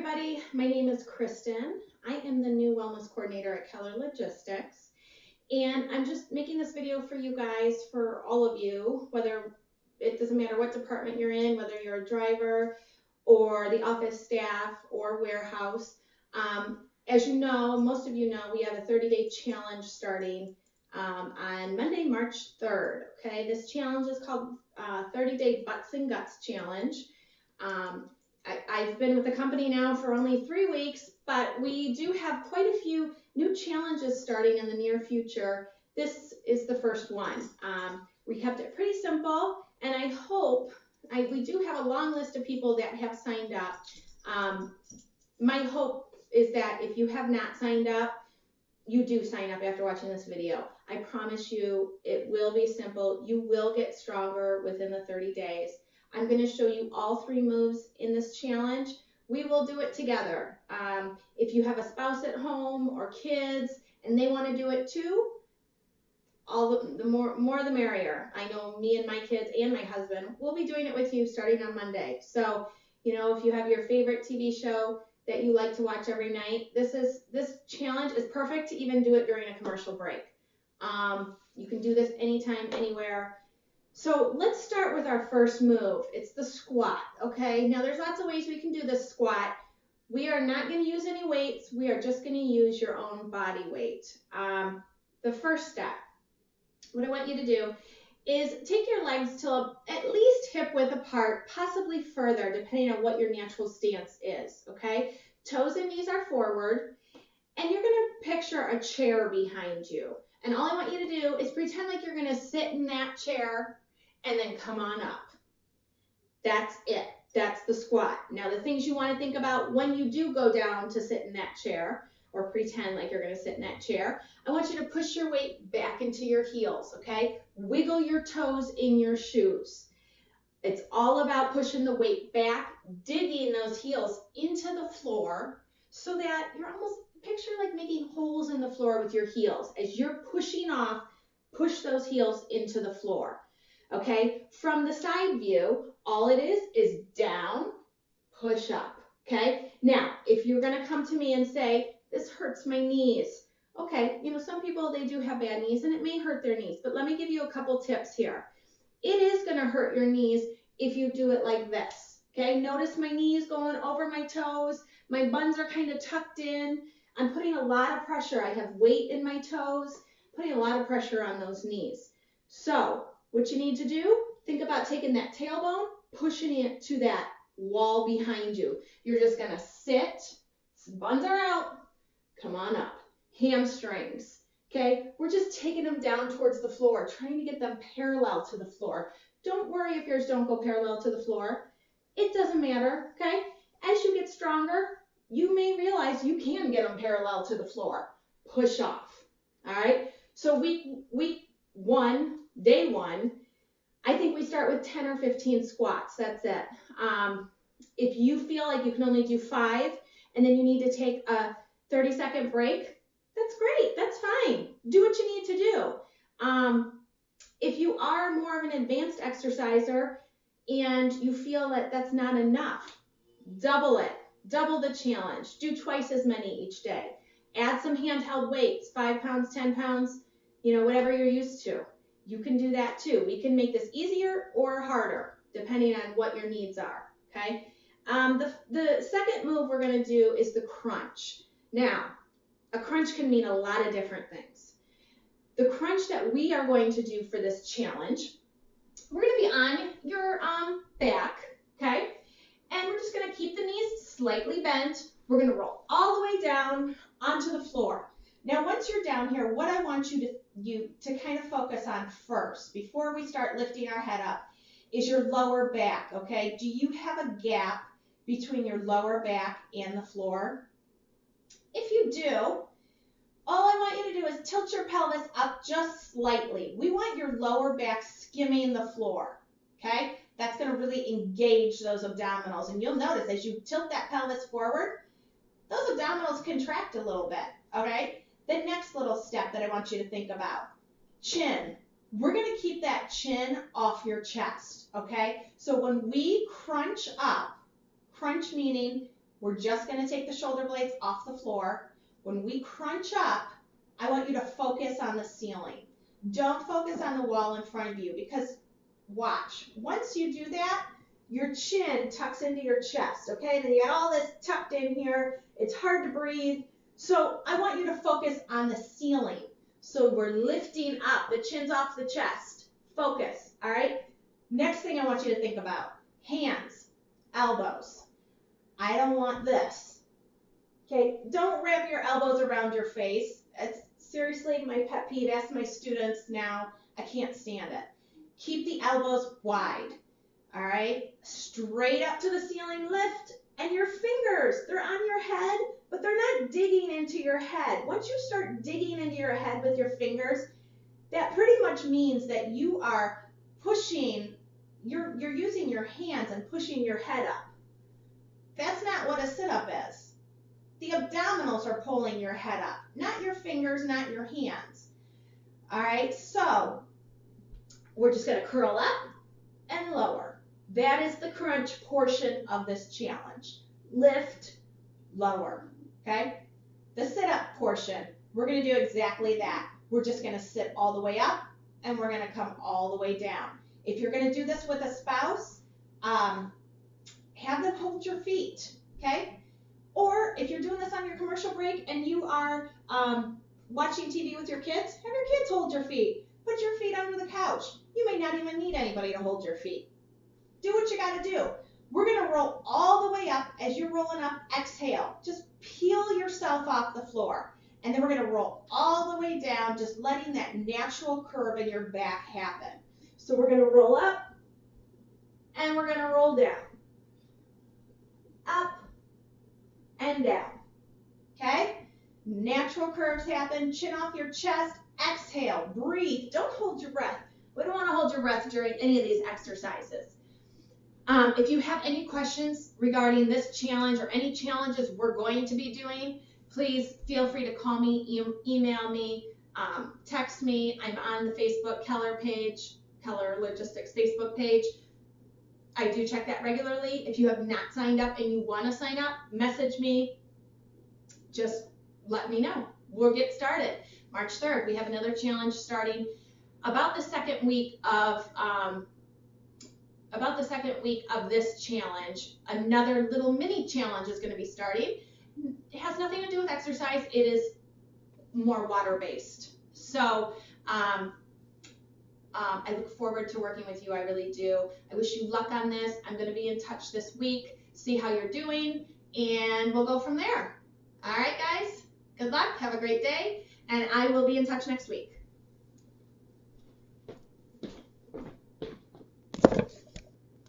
everybody. My name is Kristen. I am the new wellness coordinator at Keller Logistics. And I'm just making this video for you guys, for all of you, whether it doesn't matter what department you're in, whether you're a driver or the office staff or warehouse. As you know, most of you know, we have a 30-day challenge starting on Monday, March 3rd. Okay, this challenge is called 30-Day Butts and Guts Challenge. I've been with the company now for only 3 weeks, but we do have quite a few new challenges starting in the near future. This is the first one. We kept it pretty simple, and I hope, we do have a long list of people that have signed up. My hope is that if you have not signed up, you do sign up after watching this video. I promise you it will be simple. You will get stronger within the 30 days. I'm going to show you all 3 moves in this challenge. We will do it together. If you have a spouse at home or kids and they want to do it too, the more the merrier. I know me and my kids and my husband will be doing it with you starting on Monday. So, you know, if you have your favorite TV show that you like to watch every night, this challenge is perfect to even do it during a commercial break. You can do this anytime, anywhere. So let's start with our first move. It's the squat, okay? Now there's lots of ways we can do this squat. We are not going to use any weights. We are just going to use your own body weight. The first step, what I want you to do is take your legs to at least hip width apart, possibly further, depending on what your natural stance is, okay? Toes and knees are forward, and you're going to picture a chair behind you. And all I want you to do is pretend like you're going to sit in that chair and then come on up. That's it. That's the squat. Now, the things you want to think about when you do go down to sit in that chair or pretend like you're going to sit in that chair, I want you to push your weight back into your heels, okay? Wiggle your toes in your shoes. It's all about pushing the weight back, digging those heels into the floor so that you're almost, picture like making holes in the floor with your heels. As you're pushing off, push those heels into the floor. Okay, from the side view, all it is down, push up, okay? Now, if you're gonna come to me and say, this hurts my knees, okay, you know, some people, they do have bad knees and it may hurt their knees, but let me give you a couple tips here. It is gonna hurt your knees if you do it like this, okay? Notice my knees going over my toes, my buns are kind of tucked in, I'm putting a lot of pressure, I have weight in my toes, putting a lot of pressure on those knees. So, what you need to do, think about taking that tailbone, pushing it to that wall behind you. You're just going to sit, buns are out, come on up. Hamstrings, okay? We're just taking them down towards the floor, trying to get them parallel to the floor. Don't worry if yours don't go parallel to the floor. It doesn't matter, okay? As you get stronger, you may realize you can get them parallel to the floor. Push off, all right? So week 1, day 1, I think we start with 10 or 15 squats. That's it. If you feel like you can only do 5 and then you need to take a 30-second break, that's great. That's fine. Do what you need to do. If you are more of an advanced exerciser and you feel that that's not enough, double it. Double the challenge. Do twice as many each day. Add some handheld weights, 5 pounds, 10 pounds, you know, whatever you're used to. You can do that too. We can make this easier or harder, depending on what your needs are, okay? The second move we're going to do is the crunch. Now, a crunch can mean a lot of different things. The crunch that we are going to do for this challenge, we're going to be on your back, okay? And we're just going to keep the knees slightly bent. We're going to roll all the way down onto the floor. Now, once you're down here, what I want you to kind of focus on first, before we start lifting our head up, is your lower back, okay? Do you have a gap between your lower back and the floor? If you do, all I want you to do is tilt your pelvis up just slightly. We want your lower back skimming the floor, okay? That's going to really engage those abdominals. And you'll notice as you tilt that pelvis forward, those abdominals contract a little bit, all right? The next little step that I want you to think about, chin. We're going to keep that chin off your chest, okay? So when we crunch up, crunch meaning We're just going to take the shoulder blades off the floor. When we crunch up, I want you to focus on the ceiling. Don't focus on the wall in front of you, because watch, once you do that, your chin tucks into your chest, okay? Then you got all this tucked in here. It's hard to breathe. So I want you to focus on the ceiling. So we're lifting up, the chin's off the chest. Focus, all right? Next thing I want you to think about, hands, elbows. I don't want this. Okay, don't wrap your elbows around your face. It's seriously my pet peeve. Ask my students now. I can't stand it. Keep the elbows wide. All right, straight up to the ceiling, lift, and your fingers, they're on your head, but they're not digging into your head. Once you start digging into your head with your fingers, that pretty much means that you are pushing, you're using your hands and pushing your head up. That's not what a sit-up is. The abdominals are pulling your head up, not your fingers, not your hands. All right, so we're just going to curl up and lower. That is the crunch portion of this challenge. Lift, lower, okay? The sit-up portion, we're going to do exactly that. We're just going to sit all the way up, and we're going to come all the way down. If you're going to do this with a spouse, have them hold your feet, okay? Or if you're doing this on your commercial break and you are watching TV with your kids, have your kids hold your feet. Put your feet under the couch. You may not even need anybody to hold your feet. Do what you got to do. We're going to roll all the way up. As you're rolling up, exhale. Just peel yourself off the floor. And then we're going to roll all the way down, just letting that natural curve in your back happen. So we're going to roll up, and we're going to roll down. Up and down. Okay? Natural curves happen. Chin off your chest. Exhale. Breathe. Don't hold your breath. We don't want to hold your breath during any of these exercises. If you have any questions regarding this challenge or any challenges we're going to be doing, please feel free to call me, email me, text me. I'm on the Facebook Keller page, Keller Logistics Facebook page. I do check that regularly. If you have not signed up and you want to sign up, message me. Just let me know. We'll get started. March 3rd, we have another challenge starting about the second week of this challenge. Another little mini challenge is going to be starting. It has nothing to do with exercise. It is more water-based. So I look forward to working with you. I really do. I wish you luck on this. I'm going to be in touch this week, see how you're doing, and we'll go from there. All right, guys. Good luck. Have a great day, and I will be in touch next week.